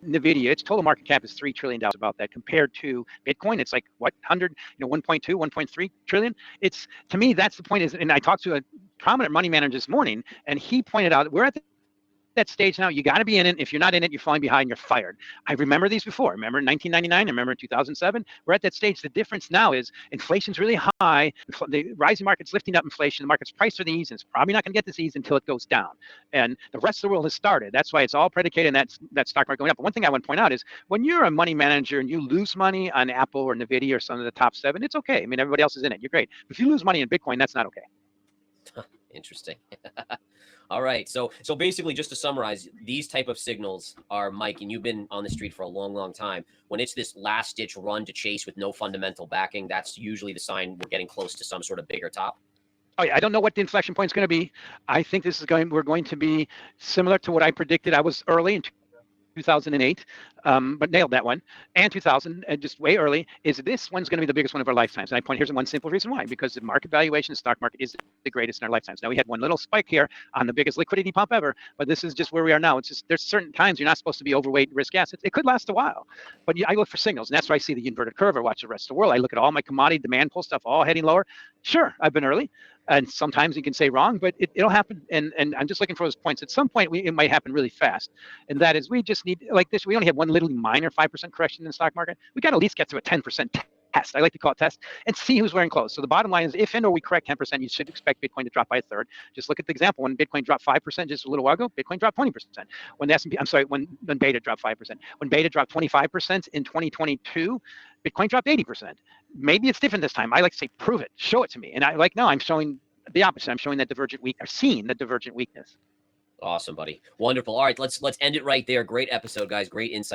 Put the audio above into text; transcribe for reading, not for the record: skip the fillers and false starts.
NVIDIA, its total market cap is $3 trillion, about that, compared to Bitcoin. It's like, what, 100, 1.2, 1.3 trillion. It's, to me, that's the point is, and I talked to a prominent money manager this morning, and he pointed out, we're at that stage now. You got to be in it. If you're not in it, you're falling behind, you're fired. I remember these before. I remember in 1999, I remember in 2007. We're at that stage. The difference now is inflation's really high. The rising market's lifting up inflation. The market's priced for the ease, and it's probably not going to get this ease until it goes down. And the rest of the world has started. That's why it's all predicated on that stock market going up. But one thing I want to point out is when you're a money manager and you lose money on Apple or NVIDIA or some of the top 7, it's okay. I mean, everybody else is in it. You're great. But if you lose money in Bitcoin, that's not okay. Interesting. All right. So basically, just to summarize, these type of signals are, Mike, and you've been on the street for a long, long time. When it's this last ditch run to chase with no fundamental backing, that's usually the sign we're getting close to some sort of bigger top. Oh, yeah, I don't know what the inflection point is going to be. I think we're going to be similar to what I predicted. I was early in 2008, but nailed that one. And 2000, just way early, is this one's going to be the biggest one of our lifetimes. And I point, here's one simple reason why, because the market valuation, the stock market is the greatest in our lifetimes. Now, we had one little spike here on the biggest liquidity pump ever, but this is just where we are now. It's just, there's certain times you're not supposed to be overweight risk assets. It could last a while, but I look for signals, and that's why I see the inverted curve. I watch the rest of the world. I look at all my commodity demand pull stuff, all heading lower. Sure, I've been early. And sometimes you can say wrong, but it'll happen. And I'm just looking for those points. At some point, it might happen really fast. And that is, we just need, like this, we only have one little minor 5% correction in the stock market. We got to at least get through a 10% test. I like to call it test, and see who's wearing clothes. So the bottom line is, if and or we correct 10%, you should expect Bitcoin to drop by a third. Just look at the example. When Bitcoin dropped 5% just a little while ago, Bitcoin dropped 20%. When the S&P, when Beta dropped 5%. When Beta dropped 25% in 2022, Bitcoin dropped 80%. Maybe it's different this time. I like to say, prove it, show it to me. And now I'm showing the opposite. I'm showing that seeing the divergent weakness. Awesome, buddy. Wonderful. All right, let's end it right there. Great episode, guys. Great insight.